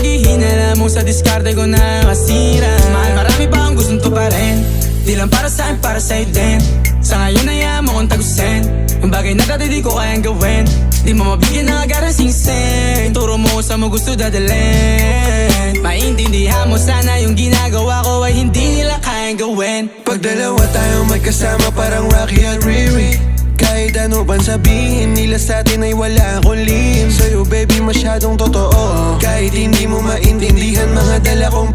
sabihin, alam mo sa diskarte ko na masira. Mahal, marami pa akong gustong tuparin, di lang para sa'kin, para sa'yo din. Sa ngayon ayaw mo kong tagusin ang bagay na dati di ko kayang gawin. Di mo mabigyan ng agarang singsing, turo mo sa mo gusto dadalhin. Maintindihan mo sana yung ginagawa ko ay hindi nila kayang gawin. Pag dalawa tayong magkasama parang Rocky at Riri, kahit ano bang sabihin nila sa'tin ay wala akong lihim. Sa'yo baby masyadong totoo, kahit hindi mo maintindihan mga dala kong